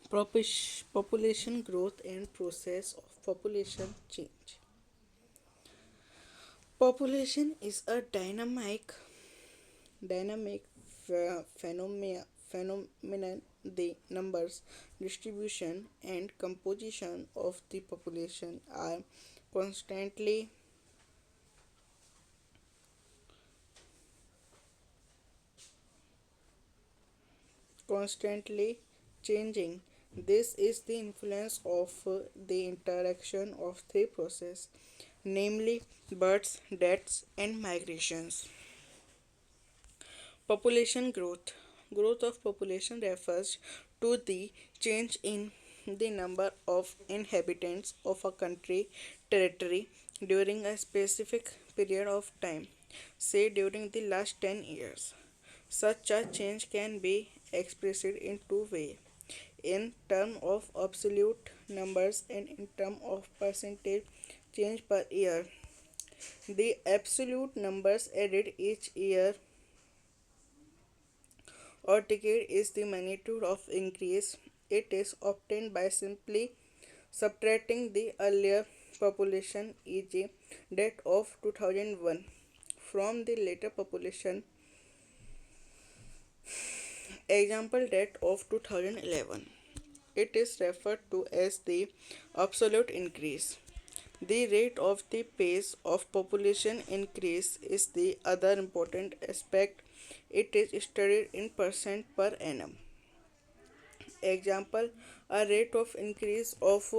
Population growth and process of population change. Population is a dynamic phenomenon. The numbers, distribution, and composition of the population are constantly constantly changing. This is the influence of the interaction of three processes, namely births, deaths, and migrations. Population growth. Growth of population refers to the change in the number of inhabitants of a country, territory during a specific period of time, say during the last 10 years. Such a change can be expressed in two ways, in terms of absolute numbers and in terms of percentage change per year. The absolute numbers added each year or decade is the magnitude of increase. It is obtained by simply subtracting the earlier population, e.g., that of 2001, from the later population, example that of 2011. It is referred to as the absolute increase. The rate of the pace of population increase is the other important aspect. It is studied in percent per annum. Example, a rate of increase of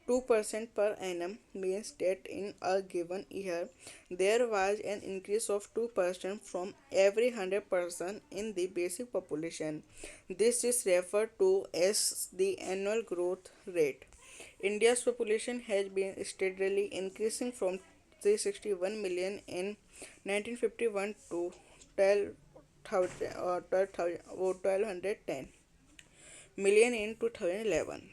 2% per annum means that in a given year there was an increase of 2% from every 100 person in the basic population. This is referred to as the annual growth rate. India's population has been steadily increasing from 361 million in 1951 to 1210 million in 2011.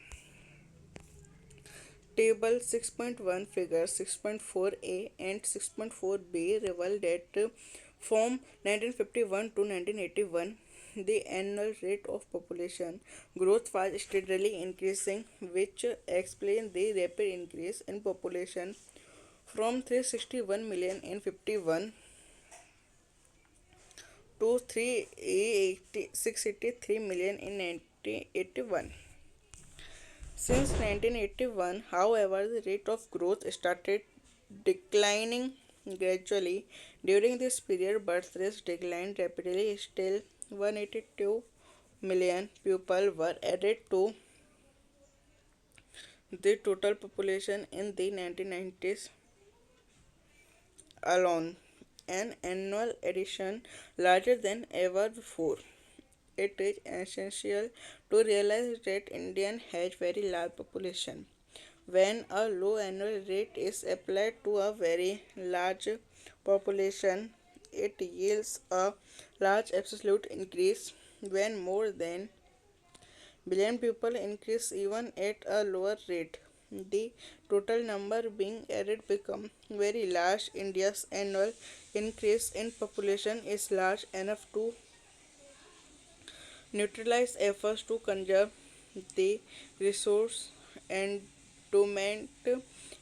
Table 6.1 figures 6.4a and 6.4b reveal that from 1951 to 1981 the annual rate of population growth was steadily increasing, which explains the rapid increase in population from 361 million in 51 to 683 million in 1981. Since 1981, however, the rate of growth started declining gradually. During this period, birth rates declined rapidly. Still, 182 million people were added to the total population in the 1990s alone, an annual addition larger than ever before. It is essential to realize that India has very large population. When a low annual rate is applied to a very large population, it yields a large absolute increase. When more than billion people increase even at a lower rate, the total number being added become very large. India's annual increase in population is large enough to neutralize efforts to conserve the resource, endowment,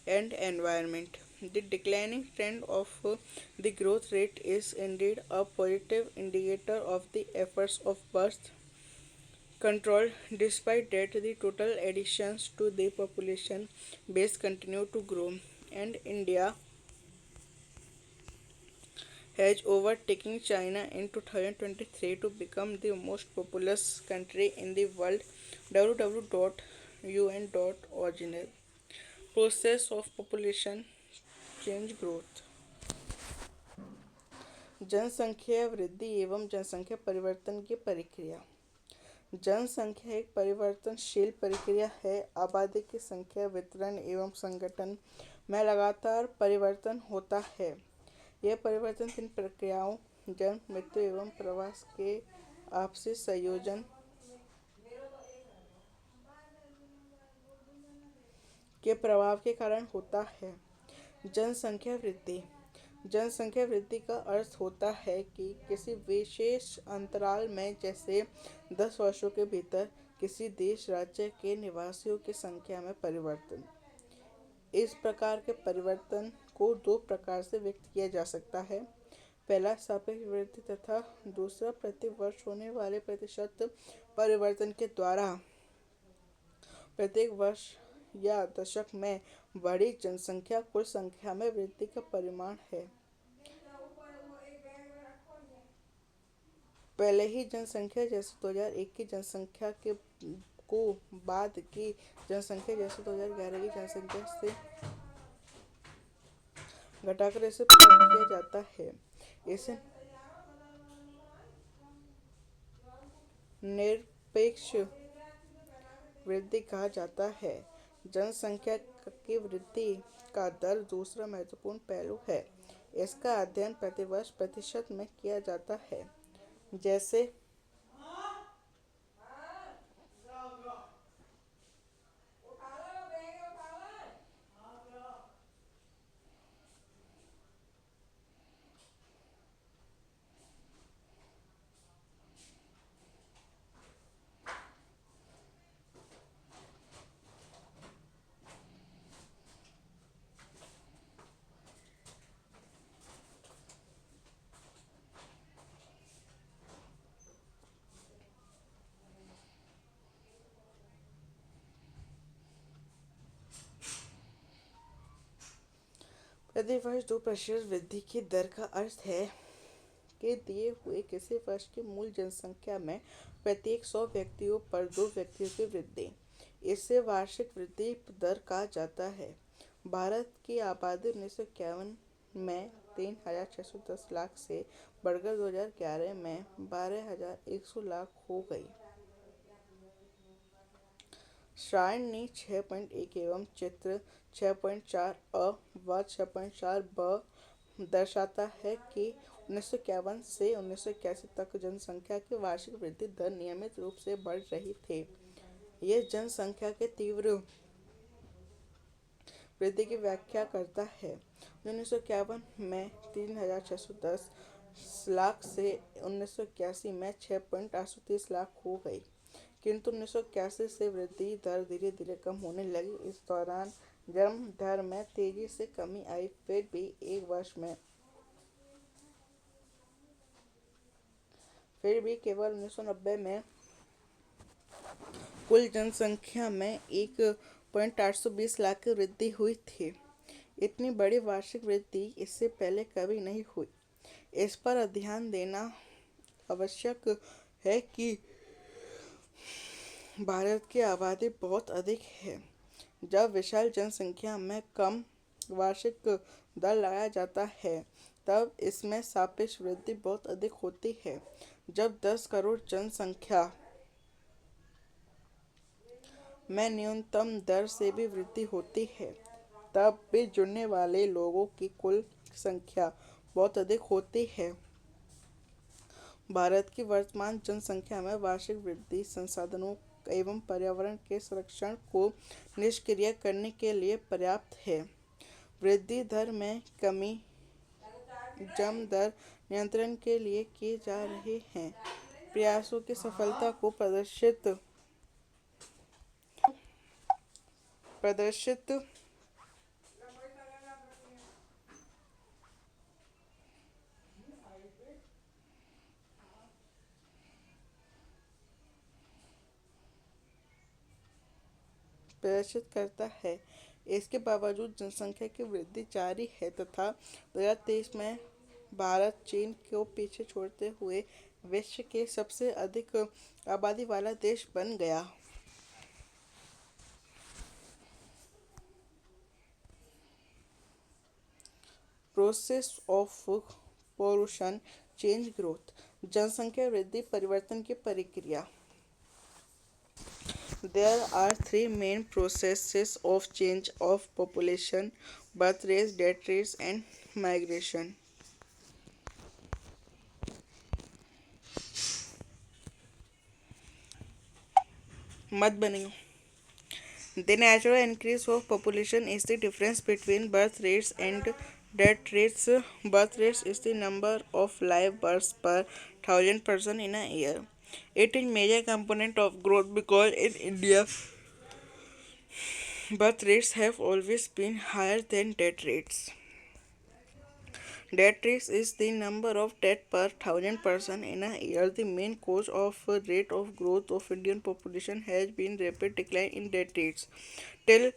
and environment. The declining trend of the growth rate is indeed a positive indicator of the efforts of birth control. Despite that, the total additions to the population base continue to grow, and India has overtaken China in 2023 to become the most populous country in the world. www.un.org Process of population change growth. जनसंख्या वृद्धि एवं जनसंख्या परिवर्तन की प्रक्रिया। जनसंख्या एक परिवर्तनशील प्रक्रिया है। आबादी की संख्या, वितरण एवं संगठन में लगातार परिवर्तन होता है। यह परिवर्तन तीन प्रक्रियाओं जन्म, मृत्यु एवं प्रवास के आपसी संयोजन के प्रभाव के कारण होता है। जनसंख्या वृद्धि। जनसंख्या वृद्धि का अर्थ होता है कि किसी विशेष अंतराल में, जैसे 10 वर्षों के भीतर, किसी देश राज्य के निवासियों की संख्या में परिवर्तन। इस प्रकार के परिवर्तन को दो प्रकार से व्यक्त किया जा सकता है। पहला सापेक्ष वृद्धि तथा दूसरा प्रति वर्ष होने वाले प्रतिशत परिवर्तन के द्वारा। प्रत्येक वर्ष या दशक में बढ़ी जनसंख्या कुल संख्या में वृद्धि का परिमाण है। पहले ही जनसंख्या जैसे 2001 की जनसंख्या के को बाद की जनसंख्या जैसे 2011 की जनसंख्या से घटाकर इसे प्राप्त किया जाता है। इसे निरपेक्ष वृद्धि कहा जाता है। जनसंख्या की वृद्धि का दर दूसरा महत्वपूर्ण पहलू है। इसका अध्ययन प्रतिवर्ष प्रतिशत में किया जाता है। जैसे प्रतिवर्ष 2% वृद्धि की दर का अर्थ है कि दिए हुए किसी वर्ष की मूल जनसंख्या में प्रत्येक 100 व्यक्तियों पर 2 व्यक्तियों की वृद्धि। इसे वार्षिक वृद्धि दर कहा जाता है। भारत की आबादी 1951 में 3,610 लाख से बढ़कर 2011 में 12,100 लाख हो गई। सारणी 6.1 एवं चित्र 6.4 अ व 6.4 ब दर्शाता है कि 1951 से 1981 तक जनसंख्या की वार्षिक वृद्धि दर नियमित रूप से बढ़ रही थी। यह जनसंख्या के तीव्र वृद्धि की व्याख्या करता है। 1951 में 3,610 लाख से 1981 में 6.830 लाख हो गई, किंतु 1981 से वृद्धि दर धीरे धीरे कम होने लगी। इस दौरान जन्म दर में तेजी से कमी आई। फिर भी केवल 1990 में कुल जनसंख्या में 1.820 लाख की वृद्धि हुई थी। इतनी बड़ी वार्षिक वृद्धि इससे पहले कभी नहीं हुई। इस पर ध्यान देना आवश्यक है कि भारत की आबादी बहुत अधिक है। जब विशाल जनसंख्या में कम वार्षिक दर लगाया जाता है, तब इसमें सापेक्ष वृद्धि बहुत अधिक होती है। जब 10 करोड़ जनसंख्या में न्यूनतम दर से भी वृद्धि होती है, तब भी जुड़ने वाले लोगों की कुल संख्या बहुत अधिक होती है। भारत की वर्तमान जनसंख्या में वार्षिक वृद्धि संसाधनों एवं पर्यावरण के संरक्षण को निष्क्रिय करने के लिए पर्याप्त है। वृद्धि दर में कमी जन्म दर नियंत्रण के लिए किए जा रहे हैं प्रयासों की सफलता को प्रदर्शित करता है। इसके बावजूद जनसंख्या की वृद्धि जारी है तथा 2023 में भारत चीन को पीछे छोड़ते हुए विश्व के सबसे अधिक आबादी वाला देश बन गया। Process of population change growth. जनसंख्या वृद्धि परिवर्तन की प्रक्रिया। There are three main processes of change of population: birth rates, death rates, and migration. मत बनियो. The natural increase of population is the difference between birth rates and Death rates, birth rates is the number of live births per thousand person in a year. It is major component of growth because in India, birth rates have always been higher than death rates. Death rate is the number of deaths per thousand person in a year. The main cause of rate of growth of Indian population has been rapid decline in death rates. Till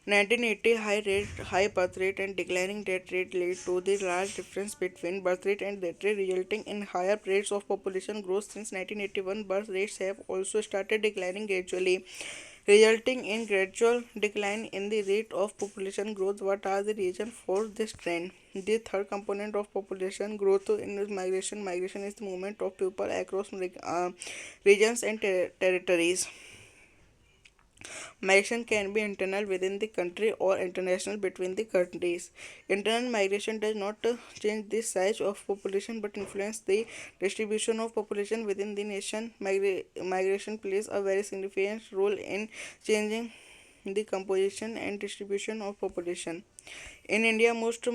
1980, high birth rate and declining death rate led to the large difference between birth rate and death rate, resulting in higher rates of population growth. Since 1981, birth rates have also started declining gradually, resulting in gradual decline in the rate of population growth. What are the reasons for this trend? The third component of population growth is migration. Migration is the movement of people across regions and territories. Migration can be internal within the country or international between the countries. Internal migration does not change the size of population but influence the distribution of population within the nation. Migration plays a very significant role in changing the composition and distribution of population. In India, most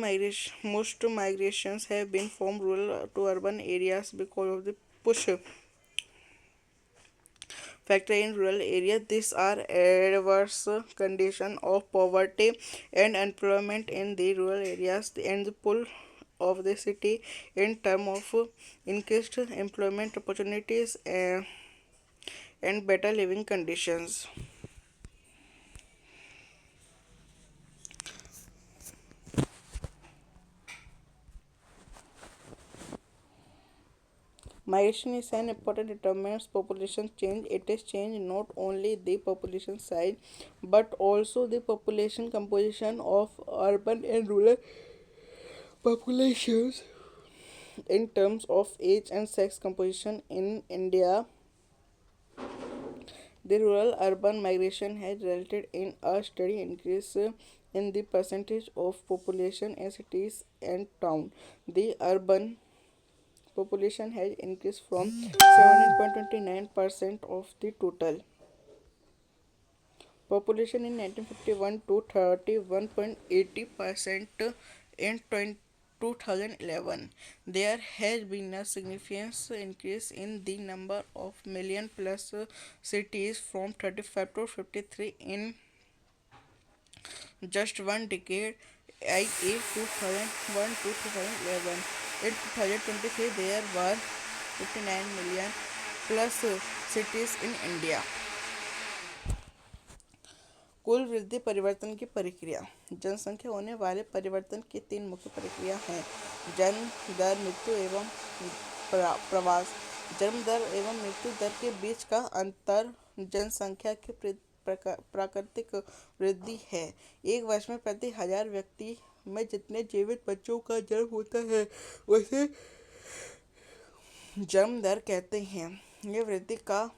migrations have been from rural to urban areas because of the push factor in rural areas. These are adverse conditions of poverty and unemployment in the rural areas and the pull of the city in terms of increased employment opportunities and better living conditions. Migration is an important determinant of population change. It is change not only the population size but also the population composition of urban and rural populations. In terms of age and sex composition in India, the rural urban migration has resulted in a steady increase in the percentage of population in cities and towns. The urban population has increased from 17.29% of the total population in 1951 to 31.80% in 2011. There has been a significant increase in the number of million plus cities from 35 to 53 in just one decade, i.e. 2001 to 2011. In 2023, there were 59 million plus cities in India. कुल वृद्धि परिवर्तन की प्रक्रिया। जनसंख्या होने वाले परिवर्तन की तीन मुख्य प्रक्रिया हैं: जन्म दर, मृत्यु एवं प्रवास। जन्म दर एवं मृत्यु दर के बीच का अंतर जनसंख्या की प्राकृतिक वृद्धि है। एक वर्ष में प्रति 1000 व्यक्ति में जितने जीवित बच्चों का जन्म होता है उसे जन्म दर कहते हैं। यह वृद्धि का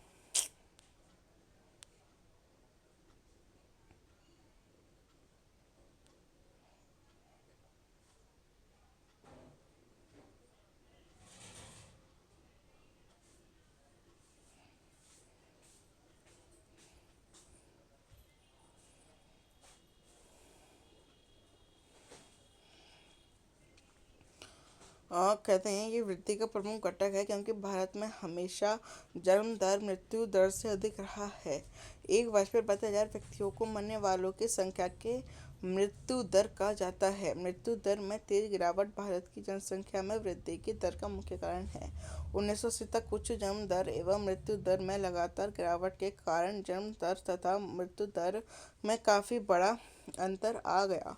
कहते हैं ये वृद्धि का प्रमुख घटक है क्योंकि भारत में हमेशा जन्म दर मृत्यु दर से अधिक रहा है। एक वर्ष में प्रति 1000 व्यक्तियों को मरने वालों की संख्या के मृत्यु दर कहा जाता है। मृत्यु दर में तेज गिरावट भारत की जनसंख्या में वृद्धि की दर का मुख्य कारण है। 1980 तक उच्च जन्म दर एवं मृत्यु दर में लगातार गिरावट के कारण जन्म दर तथा मृत्यु दर में काफ़ी बड़ा अंतर आ गया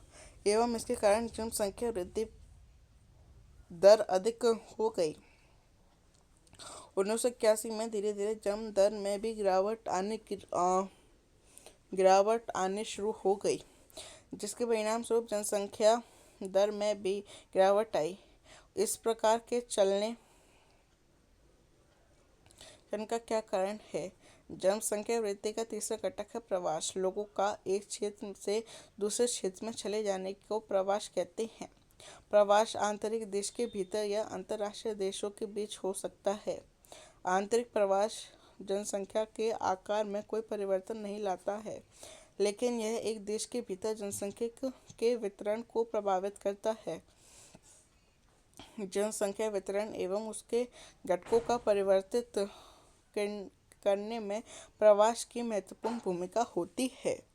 एवं इसके कारण जनसंख्या वृद्धि दर अधिक हो गई। 1981 में धीरे धीरे जन्म दर में भी गिरावट आने शुरू हो गई, जिसके परिणाम स्वरूप जनसंख्या दर में भी गिरावट आई। इस प्रकार के चलन का क्या कारण है? जनसंख्या वृद्धि का तीसरा घटक है प्रवास। लोगों का एक क्षेत्र से दूसरे क्षेत्र में चले जाने को प्रवास कहते हैं। प्रवास आंतरिक देश के भीतर या अंतर्राष्ट्रीय देशों के बीच हो सकता है। आंतरिक प्रवास जनसंख्या के आकार में कोई परिवर्तन नहीं लाता है, लेकिन यह एक देश के भीतर जनसंख्या के वितरण को प्रभावित करता है। जनसंख्या वितरण एवं उसके घटकों का परिवर्तित करने में प्रवास की महत्वपूर्ण भूमिका होती है।